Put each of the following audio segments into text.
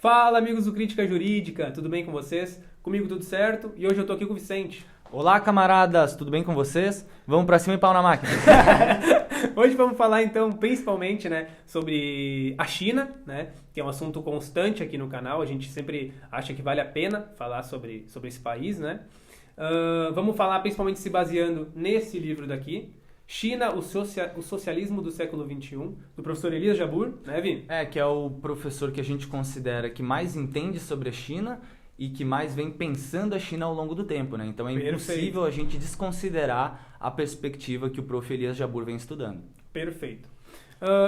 Fala, amigos do Crítica Jurídica, tudo bem com vocês? Comigo tudo certo? E hoje eu tô aqui com o Vicente. Olá, camaradas, tudo bem com vocês? Vamos pra cima e pau na máquina. Hoje vamos falar então principalmente, sobre a China, que é um assunto constante aqui no canal. A gente sempre acha que vale a pena falar sobre esse país, vamos falar principalmente se baseando nesse livro daqui, China, o Socialismo do Século XXI, do professor Elias Jabbour, né, Vi? Que é o professor que a gente considera que mais entende sobre a China e que mais vem pensando a China ao longo do tempo, né? Então é impossível a gente desconsiderar a perspectiva que o prof. Elias Jabbour vem estudando. Perfeito.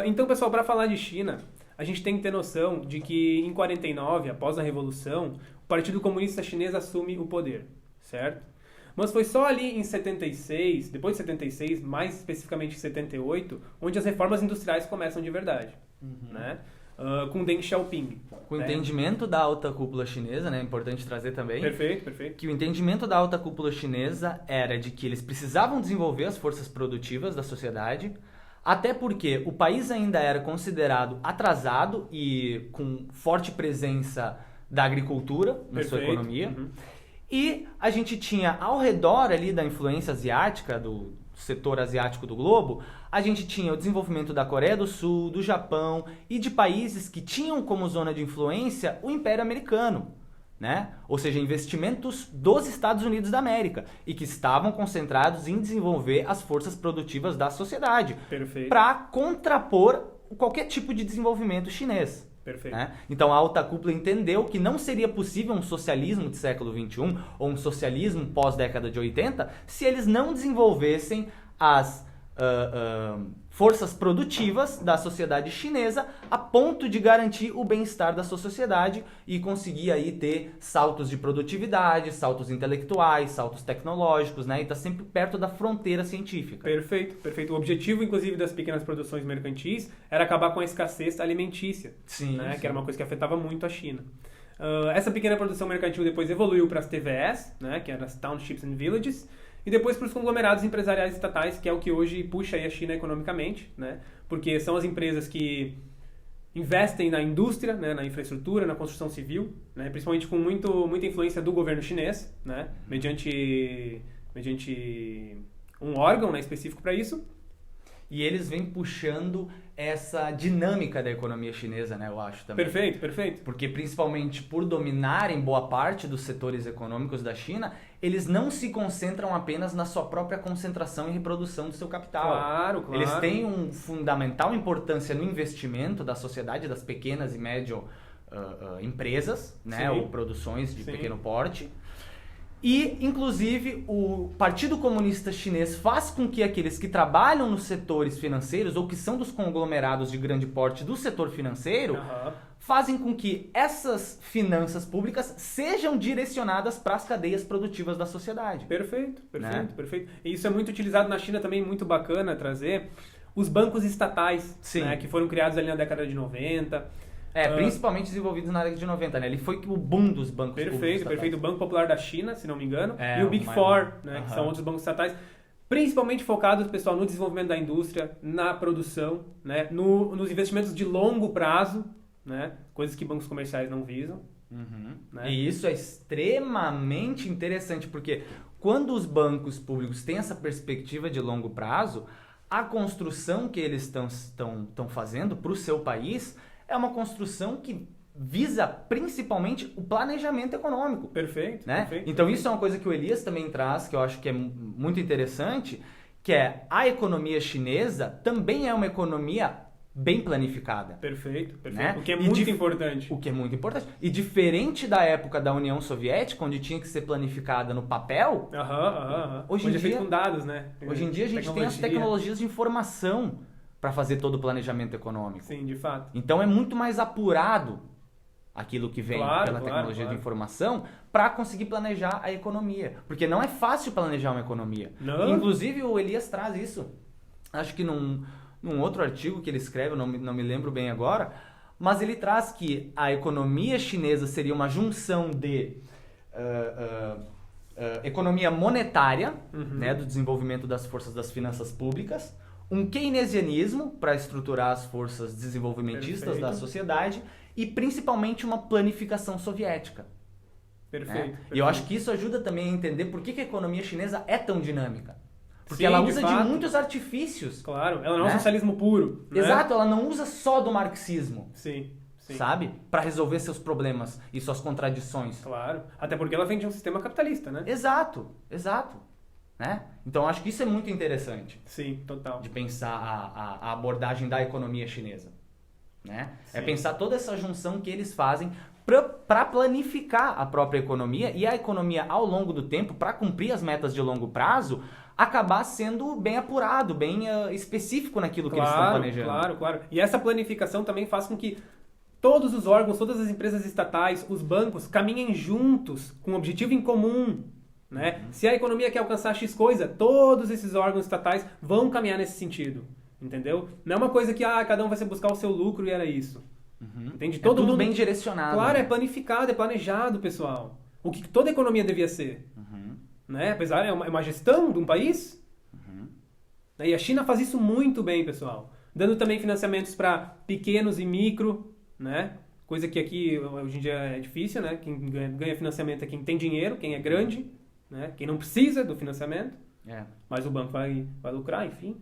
Então, pessoal, para falar de China, a gente tem que ter noção de que em 49, após a Revolução, o Partido Comunista Chinês assume o poder, certo? Mas foi só ali em 76, depois de 76, mais especificamente em 78, onde as reformas industriais começam de verdade, com Deng Xiaoping. Com o entendimento da alta cúpula chinesa, né? É importante trazer também. Perfeito. Que o entendimento da alta cúpula chinesa era de que eles precisavam desenvolver as forças produtivas da sociedade, até porque o país ainda era considerado atrasado e com forte presença da agricultura na sua economia. E a gente tinha ao redor ali da influência asiática, do setor asiático do globo, a gente tinha o desenvolvimento da Coreia do Sul, do Japão e de países que tinham como zona de influência o Império Americano, né? Ou seja, investimentos dos Estados Unidos da América e que estavam concentrados em desenvolver as forças produtivas da sociedade para contrapor qualquer tipo de desenvolvimento chinês. Perfeito. Né? Então a alta cúpula entendeu que não seria possível um socialismo de século XXI ou um socialismo pós-década de 80 se eles não desenvolvessem as forças produtivas da sociedade chinesa a ponto de garantir o bem-estar da sua sociedade e conseguir aí ter saltos de produtividade, saltos intelectuais, saltos tecnológicos, né? E tá sempre perto da fronteira científica. Perfeito. O objetivo, inclusive, das pequenas produções mercantis era acabar com a escassez alimentícia, sim. Que era uma coisa que afetava muito a China. Essa pequena produção mercantil depois evoluiu para as TVS, que eram as Townships and Villages, e depois para os conglomerados empresariais estatais, que é o que hoje puxa aí a China economicamente, porque são as empresas que investem na indústria, na infraestrutura, na construção civil, principalmente com muita influência do governo chinês, mediante um órgão específico para isso. E eles vêm puxando essa dinâmica da economia chinesa, eu acho também. Perfeito. Porque principalmente por dominarem boa parte dos setores econômicos da China, eles não se concentram apenas na sua própria concentração e reprodução do seu capital. Claro. Eles têm uma fundamental importância no investimento da sociedade, das pequenas e médias empresas, ou produções de pequeno porte. E, inclusive, o Partido Comunista Chinês faz com que aqueles que trabalham nos setores financeiros ou que são dos conglomerados de grande porte do setor financeiro fazem com que essas finanças públicas sejam direcionadas para as cadeias produtivas da sociedade. Perfeito. E isso é muito utilizado na China também, muito bacana trazer os bancos estatais, que foram criados ali na década de 90. Principalmente desenvolvidos na década de 90, Ali foi o boom dos bancos públicos. Perfeito. O Banco Popular da China, se não me engano, e o Big Four, que são outros bancos estatais, principalmente focados, pessoal, no desenvolvimento da indústria, na produção, nos investimentos de longo prazo, coisas que bancos comerciais não visam. E isso é extremamente interessante, porque quando os bancos públicos têm essa perspectiva de longo prazo, a construção que eles estão fazendo para o seu país é uma construção que visa principalmente o planejamento econômico. Perfeito. Então isso é uma coisa que o Elias também traz, que eu acho que é muito interessante, que é a economia chinesa também é uma economia bem planificada. Perfeito. O que é muito importante. O que é muito importante. E diferente da época da União Soviética, onde tinha que ser planificada no papel, Hoje em dia é feito com dados, Hoje em dia a gente tem as tecnologias de informação para fazer todo o planejamento econômico. Sim, de fato. Então é muito mais apurado aquilo que vem pela tecnologia de informação para conseguir planejar a economia. Porque não é fácil planejar uma economia. Não. Inclusive o Elias traz isso. Acho que num outro artigo que ele escreve, não me lembro bem agora, mas ele traz que a economia chinesa seria uma junção de economia monetária, do desenvolvimento das forças das finanças públicas, um keynesianismo para estruturar as forças desenvolvimentistas da sociedade e principalmente uma planificação soviética. Perfeito. E eu acho que isso ajuda também a entender por que a economia chinesa é tão dinâmica. Porque Sim, ela de usa de fato. muitos artifícios. Claro, ela não é um né? socialismo puro. Né? Exato, ela não usa só do marxismo, Sim, sim. sabe? Para resolver seus problemas e suas contradições. Claro. Até porque ela vem de um sistema capitalista, né? Exato. Né? Então eu acho que isso é muito interessante Sim, total. de pensar a abordagem da economia chinesa. Né? É Sim. pensar toda essa junção que eles fazem para planificar a própria economia e a economia ao longo do tempo, para cumprir as metas de longo prazo, acabar sendo bem apurado, bem específico naquilo que eles estão planejando. Claro. E essa planificação também faz com que todos os órgãos, todas as empresas estatais, os bancos, caminhem juntos, com um objetivo em comum. Né? Se a economia quer alcançar X coisa, todos esses órgãos estatais vão caminhar nesse sentido. Entendeu? Não é uma coisa que cada um vai se buscar o seu lucro e era isso. Entende? Todo tudo mundo bem direcionado. Claro, é planificado, é planejado, pessoal. O que toda economia devia ser. Né? Apesar, é uma gestão de um país. E a China faz isso muito bem, pessoal. Dando também financiamentos para pequenos e micro, né? Coisa que aqui hoje em dia é difícil, né? Quem ganha financiamento é quem tem dinheiro, quem é grande, né? Quem não precisa do financiamento. Mas o banco vai lucrar, enfim.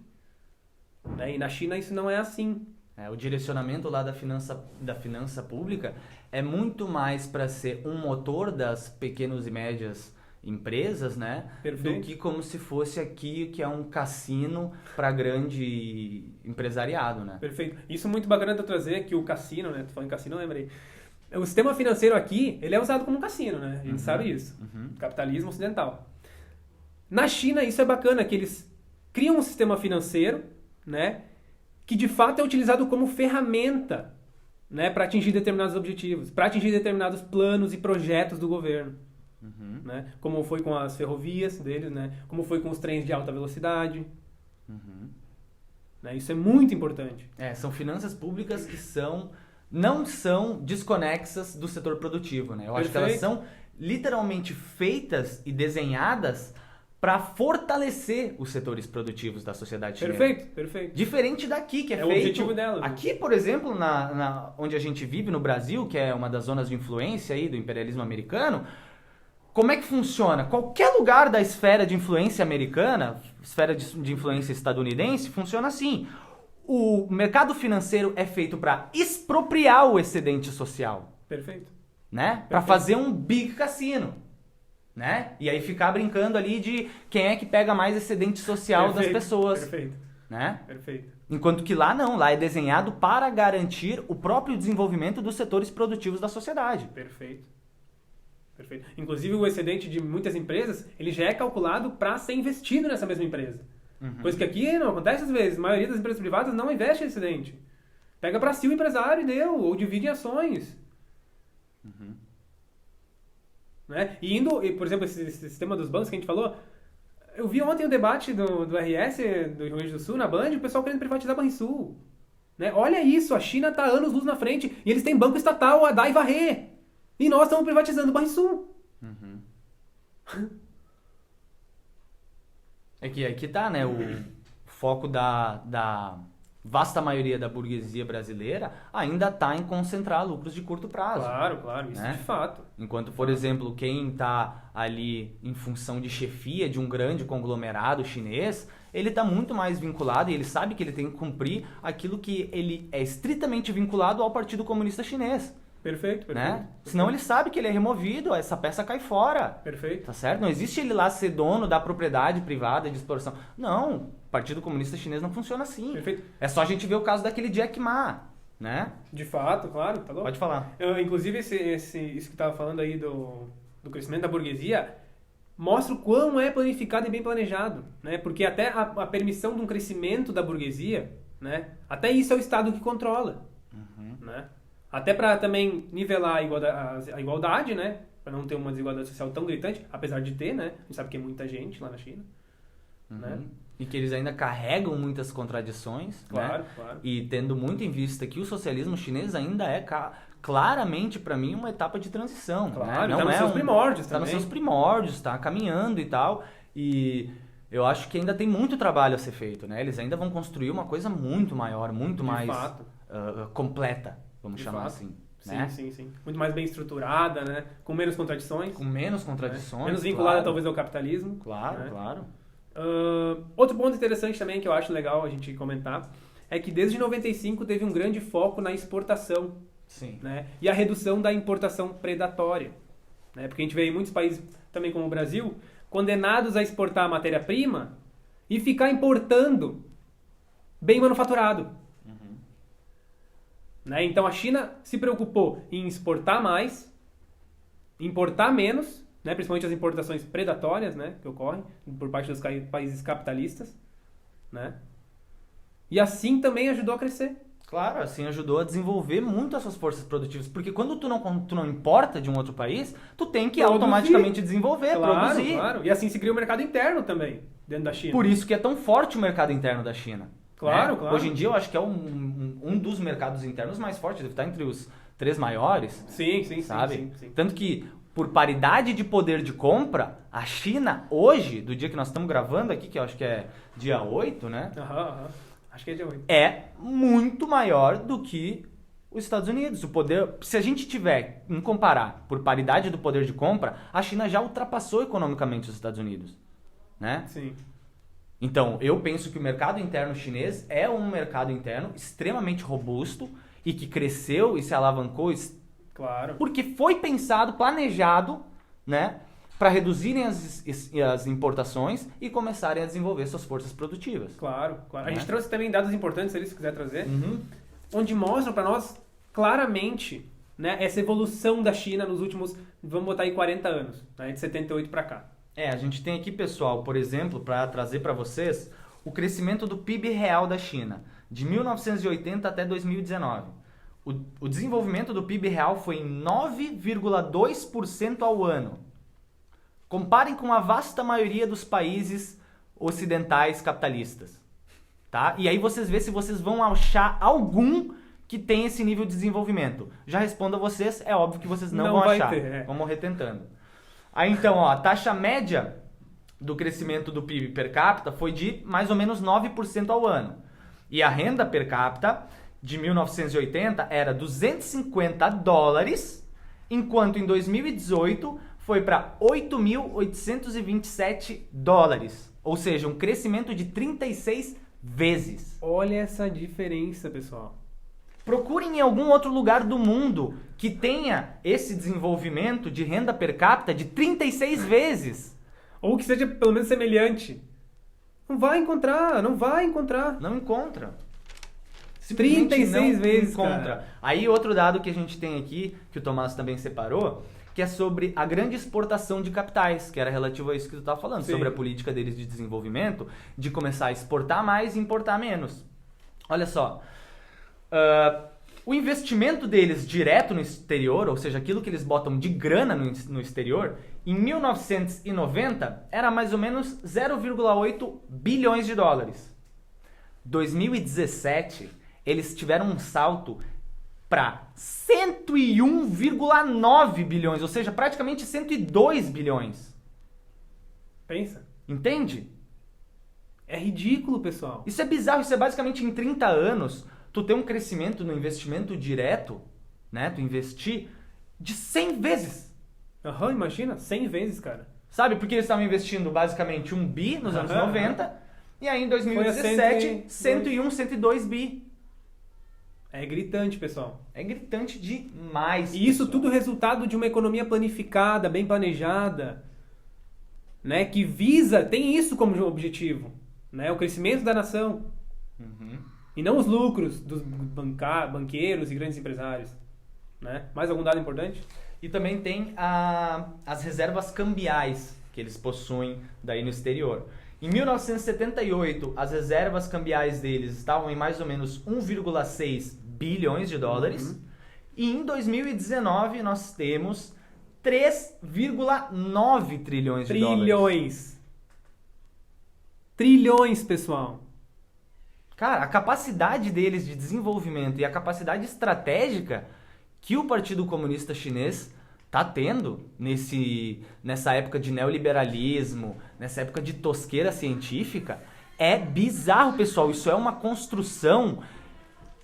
Né? E na China isso não é assim. O direcionamento lá da finança pública é muito mais para ser um motor das pequenas e médias empresas, né? Perfeito. Do que como se fosse aqui que é um cassino para grande empresariado, né? Perfeito. Isso é muito bacana de eu trazer que o cassino, né? Tu falou em cassino, eu lembrei. O sistema financeiro aqui, ele é usado como um cassino, né? A gente sabe isso. Capitalismo ocidental. Na China, isso é bacana, que eles criam um sistema financeiro, né? Que de fato é utilizado como ferramenta, né? Para atingir determinados objetivos, para atingir determinados planos e projetos do governo. Né? Como foi com as ferrovias deles, né? Como foi com os trens de alta velocidade. Né? Isso é muito importante. São finanças públicas que não são desconexas do setor produtivo, né? Eu acho que elas são literalmente feitas e desenhadas para fortalecer os setores produtivos da sociedade chinesa. Perfeito. Diferente daqui, que é feito... o objetivo delas. Aqui, por exemplo, onde a gente vive, no Brasil, que é uma das zonas de influência aí do imperialismo americano, como é que funciona? Qualquer lugar da esfera de influência americana, esfera de influência estadunidense, funciona assim. O mercado financeiro é feito para expropriar o excedente social. Perfeito. Né? Para fazer um big cassino. Né? E aí ficar brincando ali de quem é que pega mais excedente social das pessoas. Perfeito. Né? Perfeito. Enquanto que lá não, lá é desenhado para garantir o próprio desenvolvimento dos setores produtivos da sociedade. Perfeito. Inclusive o excedente de muitas empresas, ele já é calculado para ser investido nessa mesma empresa. Coisa que aqui não acontece às vezes. A maioria das empresas privadas não investe em excedente. Pega para si o empresário e deu, ou divide em ações. Né? E por exemplo, esse sistema dos bancos que a gente falou, eu vi ontem o debate do RS do Rio Grande do Sul na Band, o pessoal querendo privatizar a Banrisul. Né? Olha isso, a China está anos-luz na frente e eles têm banco estatal, a dar e varrer. E nós estamos privatizando o Banrisul. É que aqui tá, né? O foco da vasta maioria da burguesia brasileira ainda está em concentrar lucros de curto prazo. Claro, isso né? de fato. Enquanto, por exemplo, quem está ali em função de chefia de um grande conglomerado chinês, ele está muito mais vinculado e ele sabe que ele tem que cumprir aquilo que ele é estritamente vinculado ao Partido Comunista Chinês. Perfeito. Né? Senão ele sabe que ele é removido, essa peça cai fora. Perfeito. Tá certo? Não existe ele lá ser dono da propriedade privada de exploração. Não, o Partido Comunista Chinês não funciona assim. Perfeito. É só a gente ver o caso daquele Jack Ma, né? De fato, claro, tá louco. Pode falar. Inclusive, isso que tava falando aí do crescimento da burguesia mostra o quão é planificado e bem planejado, né? Porque até a permissão de um crescimento da burguesia, né? Até isso é o Estado que controla, né? Até para também nivelar a igualdade, né? Para não ter uma desigualdade social tão gritante, apesar de ter, né? A gente sabe que é muita gente lá na China, né? E que eles ainda carregam muitas contradições, claro, né? Claro. E tendo muito em vista que o socialismo chinês ainda é claramente, para mim, uma etapa de transição. Claro, né? Não nos seus primórdios também. Está nos seus primórdios, está caminhando e tal. E eu acho que ainda tem muito trabalho a ser feito, né? Eles ainda vão construir uma coisa muito maior, muito mais completa, vamos chamar assim. Sim, né? sim. Muito mais bem estruturada, né? Com menos contradições. Com menos contradições. Menos vinculada, claro. talvez, ao capitalismo. Claro, né? claro. Outro ponto interessante também que eu acho legal a gente comentar é que desde 95 teve um grande foco na exportação. Sim. Né? E a redução da importação predatória. Né? Porque a gente vê em muitos países, também como o Brasil, condenados a exportar matéria-prima e ficar importando bem manufaturado. Né? Então a China se preocupou em exportar mais, importar menos, né? Principalmente as importações predatórias, né? Que ocorrem por parte dos países capitalistas. Né? E assim também ajudou a crescer. Claro, assim ajudou a desenvolver muito as suas forças produtivas. Porque quando tu não importa de um outro país, tu tem que automaticamente desenvolver, produzir. Claro. E assim se cria o mercado interno também, dentro da China. Por isso que é tão forte o mercado interno da China. Claro, né? claro. Hoje em dia eu acho que é um dos mercados internos mais fortes, deve estar entre os 3 maiores. Sim, sabe? Sim. Tanto que, por paridade de poder de compra, a China, hoje, do dia que nós estamos gravando aqui, que eu acho que é dia 8, né? Acho que é dia 8. É muito maior do que os Estados Unidos. O poder, se a gente tiver em comparar por paridade do poder de compra, a China já ultrapassou economicamente os Estados Unidos, né? Sim. Então, eu penso que o mercado interno chinês é um mercado interno extremamente robusto e que cresceu e se alavancou Claro. porque foi pensado, planejado, né, para reduzirem as importações e começarem a desenvolver suas forças produtivas. Claro. Né? A gente trouxe também dados importantes ali, se quiser trazer, Uhum. onde mostram para nós claramente, né, essa evolução da China nos últimos, vamos botar aí 40 anos, né, de 78 para cá. A gente tem aqui, pessoal, por exemplo, para trazer para vocês, o crescimento do PIB real da China, de 1980 até 2019. O desenvolvimento do PIB real foi em 9,2% ao ano. Comparem com a vasta maioria dos países ocidentais capitalistas. Tá? E aí vocês vê se vocês vão achar algum que tem esse nível de desenvolvimento. Já respondo a vocês, é óbvio que vocês não vão achar. Vamos morrer tentando. Aí então, ó, a taxa média do crescimento do PIB per capita foi de mais ou menos 9% ao ano. E a renda per capita de 1980 era $250, enquanto em 2018 foi para $8.827. Ou seja, um crescimento de 36 vezes. Olha essa diferença, pessoal. Procurem em algum outro lugar do mundo que tenha esse desenvolvimento de renda per capita de 36 vezes. Ou que seja pelo menos semelhante. Não vai encontrar. Não encontra. 36 vezes, encontra. cara. Aí outro dado que a gente tem aqui, que o Tomás também separou, que é sobre a grande exportação de capitais, que era relativo a isso que tu estava falando, Sim. sobre a política deles de desenvolvimento, de começar a exportar mais e importar menos. Olha só, o investimento deles direto no exterior, ou seja, aquilo que eles botam de grana no exterior, em 1990 era mais ou menos 0,8 bilhões de dólares. 2017, eles tiveram um salto para 101,9 bilhões, ou seja, praticamente 102 bilhões. Pensa. Entende? É ridículo, pessoal. Isso é bizarro, isso é basicamente em 30 anos, tu tem um crescimento no investimento direto, né? Tu investir de 100 vezes. Imagina, 100 vezes, cara. Sabe? Porque eles estavam investindo basicamente 1 bi nos anos 90, e aí em 2017, 101, 102 bi. É gritante, pessoal. É gritante demais. E isso pessoal. tudo resultado de uma economia planificada, bem planejada, né? Que visa, tem isso como objetivo, né? O crescimento da nação. Uhum. E não os lucros dos banqueiros e grandes empresários, né? Mais algum dado importante? E também tem as reservas cambiais que eles possuem daí no exterior. Em 1978, as reservas cambiais deles estavam em mais ou menos 1,6 bilhões de dólares. Uhum. E em 2019, nós temos 3,9 trilhões de dólares. Trilhões, pessoal. Cara, a capacidade deles de desenvolvimento e a capacidade estratégica que o Partido Comunista Chinês está tendo nessa época de neoliberalismo, nessa época de tosqueira científica, é bizarro, pessoal. Isso é uma construção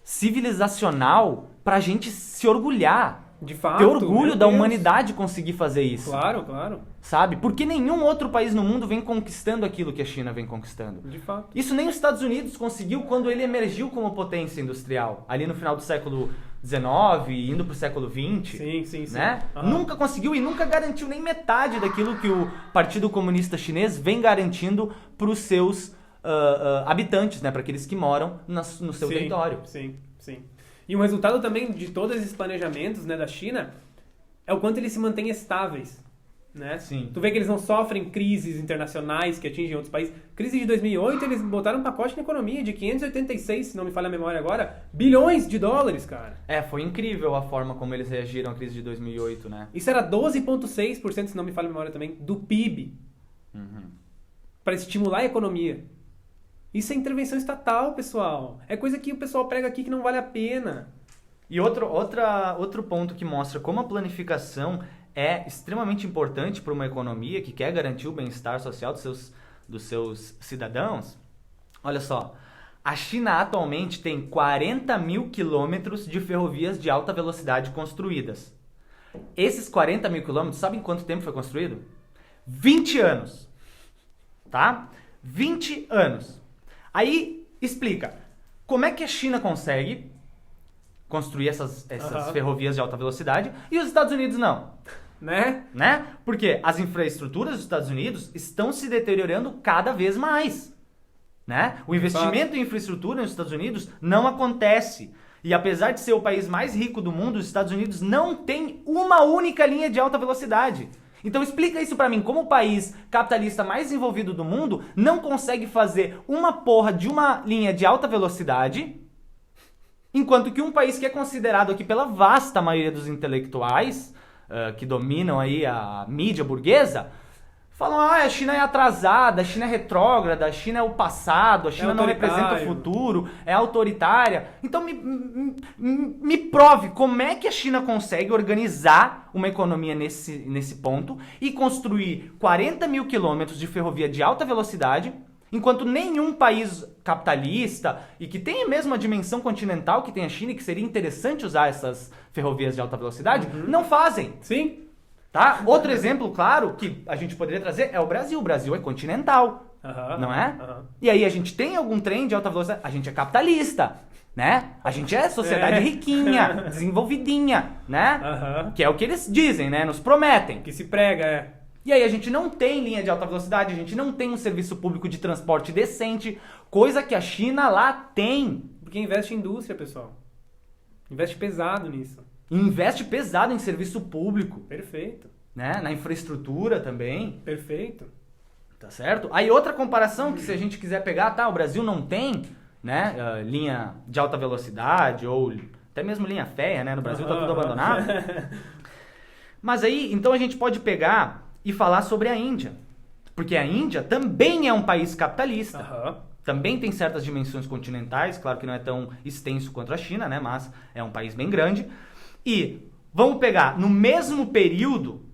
civilizacional pra gente se orgulhar. De fato. Ter orgulho meu da Deus. humanidade conseguir fazer isso. Claro, claro. Sabe? Porque nenhum outro país no mundo vem conquistando aquilo que a China vem conquistando. De fato. Isso nem os Estados Unidos conseguiu quando ele emergiu como potência industrial. Ali no final do século XIX, indo pro século XX. Sim, sim, sim. Né? Aham. Nunca conseguiu e nunca garantiu nem metade daquilo que o Partido Comunista Chinês vem garantindo para os seus habitantes, né? Para aqueles que moram no seu Sim, território. Sim, sim. E um resultado também de todos esses planejamentos, né, da China é o quanto eles se mantêm estáveis, né? Sim. Tu vê que eles não sofrem crises internacionais que atingem outros países. Crise de 2008, eles botaram um pacote na economia de 586, se não me falha a memória agora, bilhões de dólares, cara. Foi incrível a forma como eles reagiram à crise de 2008, né? Isso era 12,6%, se não me falha a memória também, do PIB, para estimular a economia. Isso é intervenção estatal, pessoal. É coisa que o pessoal prega aqui que não vale a pena. E outro ponto que mostra como a planificação é extremamente importante para uma economia que quer garantir o bem-estar social dos seus cidadãos. Olha só, a China atualmente tem 40 mil quilômetros de ferrovias de alta velocidade construídas. Esses 40 mil quilômetros, sabe em quanto tempo foi construído? 20 anos. Tá? 20 anos. Aí, explica, como é que a China consegue construir essas ferrovias de alta velocidade e os Estados Unidos não? Né? Porque as infraestruturas dos Estados Unidos estão se deteriorando cada vez mais. Né? O investimento em infraestrutura nos Estados Unidos não acontece. E apesar de ser o país mais rico do mundo, os Estados Unidos não tem uma única linha de alta velocidade. Então explica isso pra mim, como o país capitalista mais desenvolvido do mundo não consegue fazer uma porra de uma linha de alta velocidade, enquanto que um país que é considerado aqui pela vasta maioria dos intelectuais, que dominam aí a mídia burguesa, falam, a China é atrasada, a China é retrógrada, a China é o passado, a China não representa o futuro, é autoritária. Então me prove como é que a China consegue organizar uma economia nesse ponto e construir 40 mil quilômetros de ferrovia de alta velocidade, enquanto nenhum país capitalista e que tem a mesma dimensão continental que tem a China, e que seria interessante usar essas ferrovias de alta velocidade, não fazem. Sim. Tá? Outro exemplo, claro, que a gente poderia trazer é o Brasil. O Brasil é continental, não é? E aí a gente tem algum trem de alta velocidade? A gente é capitalista, né? A gente é sociedade riquinha, desenvolvidinha, né? Que é o que eles dizem, né? Nos prometem. Que se prega, E aí a gente não tem linha de alta velocidade, a gente não tem um serviço público de transporte decente, coisa que a China lá tem. Porque investe em indústria, pessoal. Investe pesado nisso. Investe pesado em serviço público. Perfeito. Né? Na infraestrutura também. Perfeito. Tá certo? Aí outra comparação que se a gente quiser pegar, o Brasil não tem, né, linha de alta velocidade ou até mesmo linha férrea, né? No Brasil tá tudo abandonado. Mas aí, então a gente pode pegar e falar sobre a Índia. Porque a Índia também é um país capitalista. Também tem certas dimensões continentais, claro que não é tão extenso quanto a China, né? Mas é um país bem grande. E vamos pegar no mesmo período,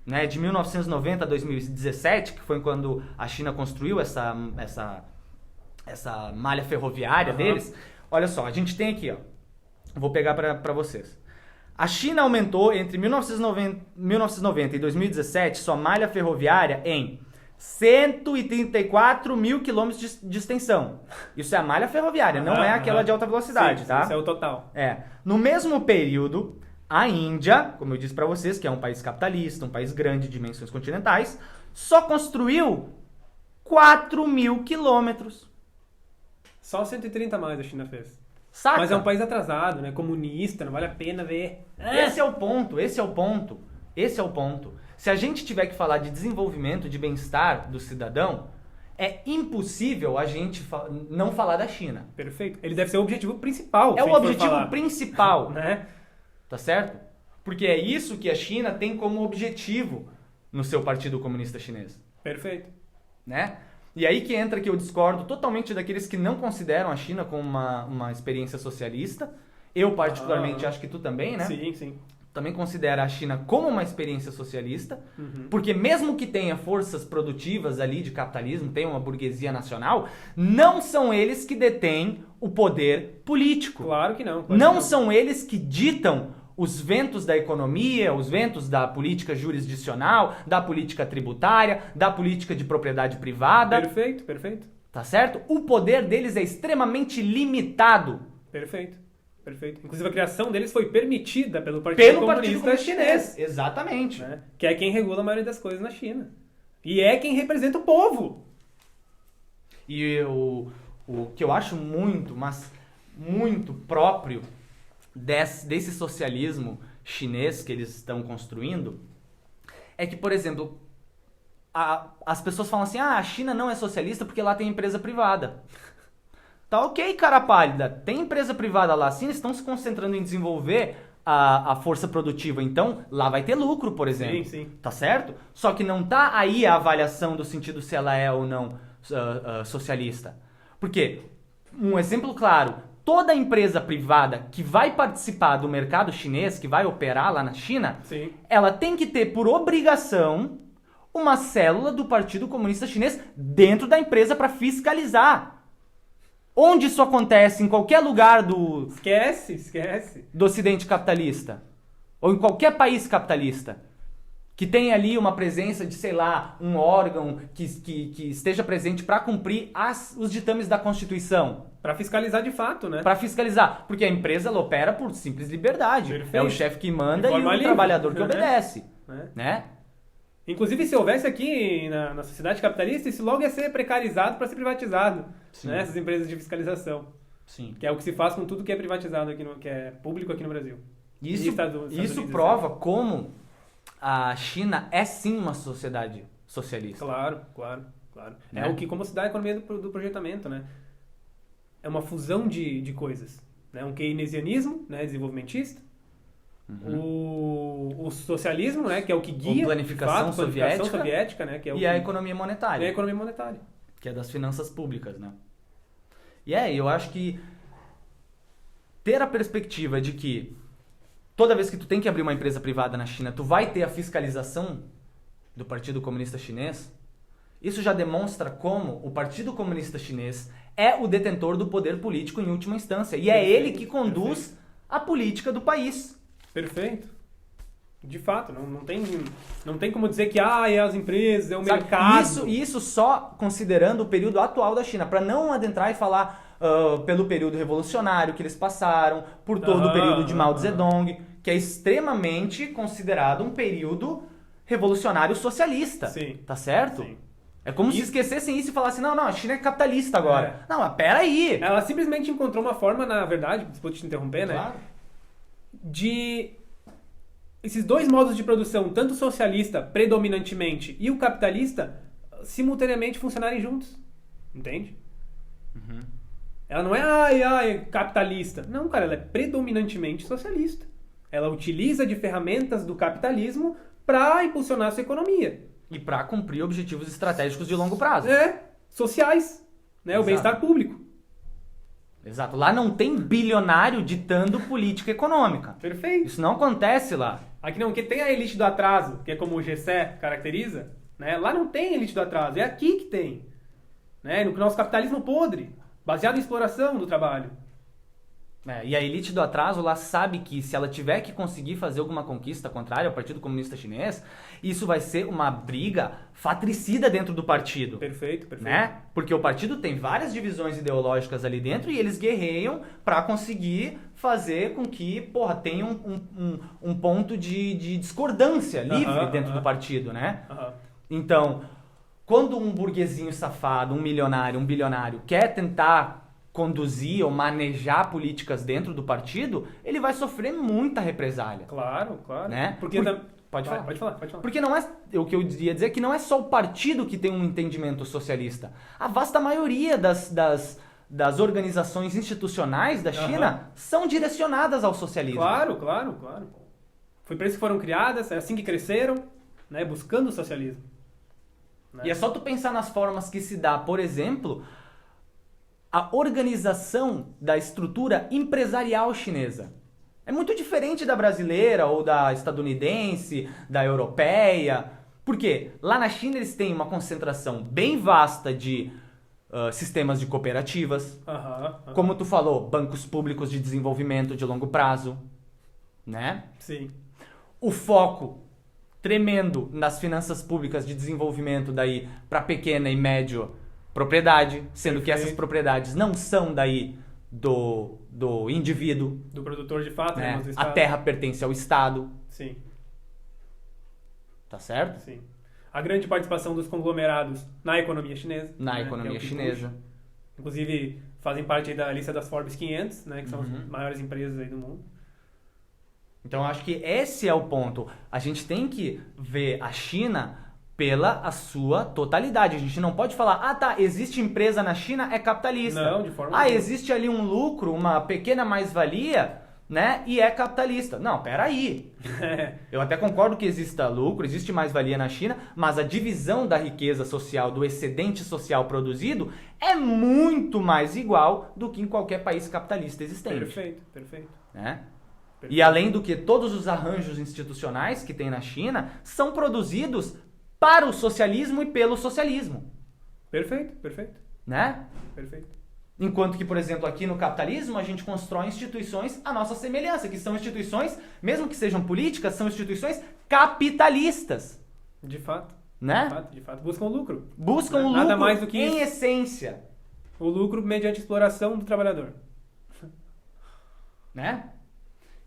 né, de 1990 a 2017, que foi quando a China construiu essa malha ferroviária deles. Olha só, a gente tem aqui, ó, vou pegar para vocês. A China aumentou entre 1990 e 2017 sua malha ferroviária em 134 mil quilômetros de extensão. Isso é a malha ferroviária, não é aquela de alta velocidade, tá? Isso é o total. No mesmo período, a Índia, como eu disse pra vocês, que é um país capitalista, um país grande de dimensões continentais, só construiu 4 mil quilômetros. Só 130 a mais a China fez. Saca? Mas é um país atrasado, né? Comunista, não vale a pena ver. Esse é o ponto. Se a gente tiver que falar de desenvolvimento, de bem-estar do cidadão, é impossível a gente não falar da China. Perfeito. Ele deve ser o objetivo principal. É o objetivo principal, né? Tá certo? Porque é isso que a China tem como objetivo no seu Partido Comunista Chinês. Perfeito. Né? E aí que entra que eu discordo totalmente daqueles que não consideram a China como uma experiência socialista. Eu particularmente acho que tu também, né? Sim, sim. também considera a China como uma experiência socialista, porque mesmo que tenha forças produtivas ali de capitalismo, tenha uma burguesia nacional, não são eles que detêm o poder político. Claro que não. Não são eles que ditam os ventos da economia, os ventos da política jurisdicional, da política tributária, da política de propriedade privada. Perfeito, perfeito. Tá certo? O poder deles é extremamente limitado. Perfeito, perfeito. Inclusive a criação deles foi permitida pelo Partido Comunista Chinês. Exatamente. Né? Que é quem regula a maioria das coisas na China. E é quem representa o povo. E o que eu acho muito, mas muito próprio desse socialismo chinês que eles estão construindo é que, por exemplo, as pessoas falam assim, a China não é socialista porque lá tem empresa privada. Tá ok, cara pálida, tem empresa privada lá sim, eles estão se concentrando em desenvolver a força produtiva, então lá vai ter lucro, por exemplo. Sim, sim. Tá certo? Só que não tá aí a avaliação do sentido se ela é ou não socialista. Porque, um exemplo claro, toda empresa privada que vai participar do mercado chinês, que vai operar lá na China, Sim. ela tem que ter por obrigação uma célula do Partido Comunista Chinês dentro da empresa para fiscalizar. Onde isso acontece? Em qualquer lugar do ocidente capitalista. Ou em qualquer país capitalista. Que tenha ali uma presença de, sei lá, um órgão que esteja presente para cumprir os ditames da Constituição. Para fiscalizar de fato, né? Para fiscalizar. Porque a empresa ela opera por simples liberdade. Perfeito. É o chefe que manda e o livre, trabalhador que obedece. Né? Né? Inclusive, se houvesse aqui na sociedade capitalista, isso logo ia ser precarizado para ser privatizado. Né? Essas empresas de fiscalização. Sim. Que é o que se faz com tudo que é privatizado, que é público aqui no Brasil. Isso prova como a China é sim uma sociedade socialista. Claro. Né? É o que, como se dá a economia do projetamento, né? É uma fusão de coisas. Né? Um keynesianismo, né? Desenvolvimentista. O socialismo, né? Que é o que guia a planificação soviética, né? Que é a economia monetária. E a economia monetária. Que é das finanças públicas, né? E eu acho que ter a perspectiva de que toda vez que tu tem que abrir uma empresa privada na China, tu vai ter a fiscalização do Partido Comunista Chinês, isso já demonstra como o Partido Comunista Chinês é o detentor do poder político em última instância. E é ele que conduz a política do país. Perfeito. De fato, não tem como dizer que é as empresas, é o mercado. Isso só considerando o período atual da China, para não adentrar e falar pelo período revolucionário que eles passaram, por todo o período de Mao Zedong, que é extremamente considerado um período revolucionário socialista. Sim. Tá certo? Sim. É como se esquecessem isso e falassem, não, a China é capitalista agora. Não, mas peraí. Ela simplesmente encontrou uma forma, na verdade, desculpa te interromper, né? Claro. De esses dois modos de produção, tanto o socialista, predominantemente, e o capitalista, simultaneamente funcionarem juntos. Entende? Ela não é capitalista. Não, cara, ela é predominantemente socialista. Ela utiliza de ferramentas do capitalismo para impulsionar a sua economia. E para cumprir objetivos estratégicos de longo prazo. Sociais. Né? O bem-estar público. Exato. Lá não tem bilionário ditando política econômica. Perfeito. Isso não acontece lá. Aqui não, porque tem a elite do atraso, que é como o Gessé caracteriza. Né? Lá não tem elite do atraso. É aqui que tem. Né? No nosso capitalismo podre. Baseado em exploração do trabalho. E a elite do atraso lá sabe que se ela tiver que conseguir fazer alguma conquista contrária ao Partido Comunista Chinês, isso vai ser uma briga fatricida dentro do partido. Perfeito. Né? Porque o partido tem várias divisões ideológicas ali dentro e eles guerreiam para conseguir fazer com que, tenha um ponto de discordância livre dentro do partido, né? Então, quando um burguesinho safado, um milionário, um bilionário quer tentar conduzir ou manejar políticas dentro do partido, ele vai sofrer muita represália. Claro. Né? Pode falar. Porque não é, o que eu ia dizer é que não é só o partido que tem um entendimento socialista. A vasta maioria das organizações institucionais da China são direcionadas ao socialismo. Claro. Foi para isso que foram criadas, é assim que cresceram, né? Buscando o socialismo. Né? E é só tu pensar nas formas que se dá, por exemplo, a organização da estrutura empresarial chinesa. é muito diferente da brasileira ou da estadunidense, da europeia. Por quê? Lá na China eles têm uma concentração bem vasta de sistemas de cooperativas, como tu falou, bancos públicos de desenvolvimento de longo prazo, né? Sim. O foco tremendo nas finanças públicas de desenvolvimento daí para pequena e médio propriedade, sendo que essas propriedades não são daí do indivíduo. Do produtor de fato, né? Do A terra pertence ao Estado. Sim. Tá certo? Sim. A grande participação dos conglomerados na economia chinesa. Na economia chinesa. Puxa. Inclusive, fazem parte aí da lista das Forbes 500, né? Que são as maiores empresas aí do mundo. Então, acho que esse é o ponto. A gente tem que ver a China pela a sua totalidade. A gente não pode falar, existe empresa na China, é capitalista. Não, de forma nenhuma. Existe ali um lucro, uma pequena mais-valia, né? E é capitalista. Não, peraí. Eu até concordo que exista lucro, existe mais-valia na China, mas a divisão da riqueza social, do excedente social produzido, é muito mais igual do que em qualquer país capitalista existente. Perfeito. Né? E além do que todos os arranjos institucionais que tem na China são produzidos para o socialismo e pelo socialismo. Perfeito. Né? Perfeito. Enquanto que, por exemplo, aqui no capitalismo, a gente constrói instituições à nossa semelhança, que são instituições, mesmo que sejam políticas, são instituições capitalistas. De fato. Né? De fato. Buscam lucro. Buscam o lucro Nada mais do que em isso. essência. O lucro mediante exploração do trabalhador. Né?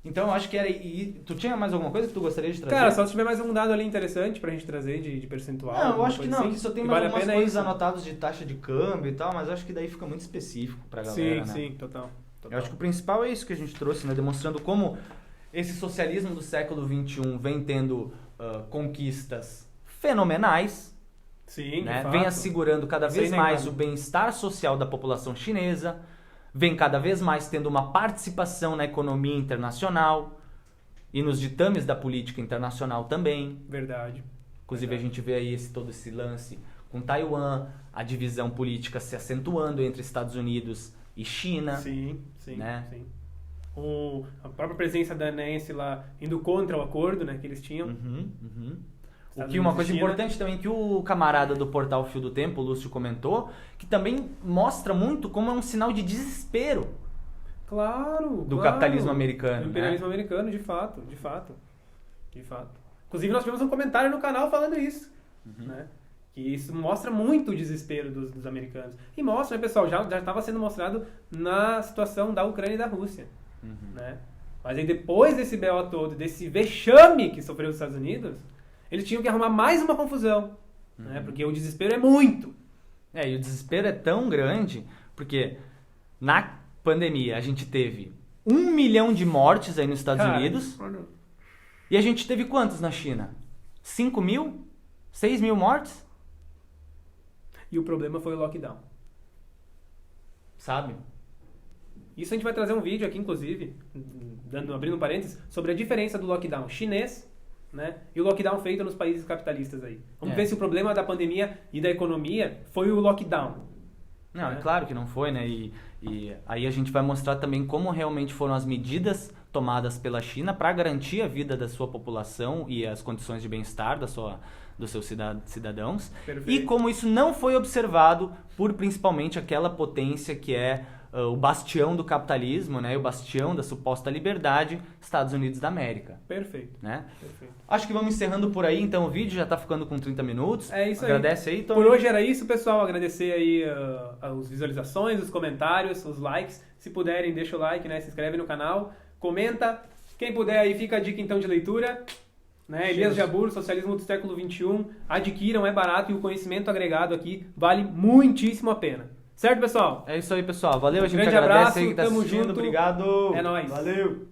Então, eu acho que era... E tu tinha mais alguma coisa que tu gostaria de trazer? Cara, só se tiver mais um dado ali interessante pra gente trazer de percentual. Não, eu acho que não, assim, que só tem que mais vale a algumas pena coisas isso. anotadas de taxa de câmbio e tal, mas eu acho que daí fica muito específico pra galera, né? Sim, total. Eu acho que o principal é isso que a gente trouxe, né? Demonstrando como esse socialismo do século XXI vem tendo conquistas fenomenais, Sim, né? de fato. Vem assegurando cada Isso vez é mais o inegável. bem-estar social da população chinesa, vem cada vez mais tendo uma participação na economia internacional e nos ditames da política internacional também. Verdade. Inclusive a gente vê aí todo esse lance com Taiwan, a divisão política se acentuando entre Estados Unidos e China. Sim. Né? A própria presença da Nancy lá indo contra o acordo, né, que eles tinham. O que uma coisa importante também que o camarada do portal Fio do Tempo, o Lúcio, comentou, que também mostra muito como é um sinal de desespero. Claro. Capitalismo americano. Do imperialismo americano, de fato. Inclusive nós tivemos um comentário no canal falando isso, né? Que isso mostra muito o desespero dos americanos. E mostra, né, pessoal, já estava sendo mostrado na situação da Ucrânia e da Rússia, né? Mas aí depois desse BO todo, desse vexame que sofreu os Estados Unidos, eles tinham que arrumar mais uma confusão, né? Porque o desespero é muito. E o desespero é tão grande, porque na pandemia a gente teve 1 milhão de mortes aí nos Estados Unidos. E a gente teve quantos na China? 5 mil? 6 mil mortes? E o problema foi o lockdown. Sabe? Isso a gente vai trazer um vídeo aqui, inclusive, abrindo um parênteses, sobre a diferença do lockdown chinês, né, e o lockdown feito nos países capitalistas aí. Vamos ver se o problema da pandemia e da economia foi o lockdown. Não, é claro que não foi, né? E aí a gente vai mostrar também como realmente foram as medidas tomadas pela China para garantir a vida da sua população e as condições de bem-estar dos seus cidadãos. Perfeito. E como isso não foi observado por principalmente aquela potência que é o bastião do capitalismo, né? O bastião da suposta liberdade, Estados Unidos da América. Perfeito. Né? Perfeito. Acho que vamos encerrando por aí, então o vídeo já tá ficando com 30 minutos. É isso aí. Agradece aí, Tom. Por hoje era isso, pessoal. Agradecer aí as visualizações, os comentários, os likes. Se puderem, deixa o like, né? Se inscreve no canal, comenta. Quem puder aí, fica a dica então de leitura. Né? Elias Jabbour, Socialismo do Século XXI. Adquiram, é barato e o conhecimento agregado aqui vale muitíssimo a pena. Certo, pessoal? É isso aí, pessoal. Valeu, a gente Grande agradece abraço, aí que tá tamo assistindo. junto. Obrigado. É nóis. Valeu.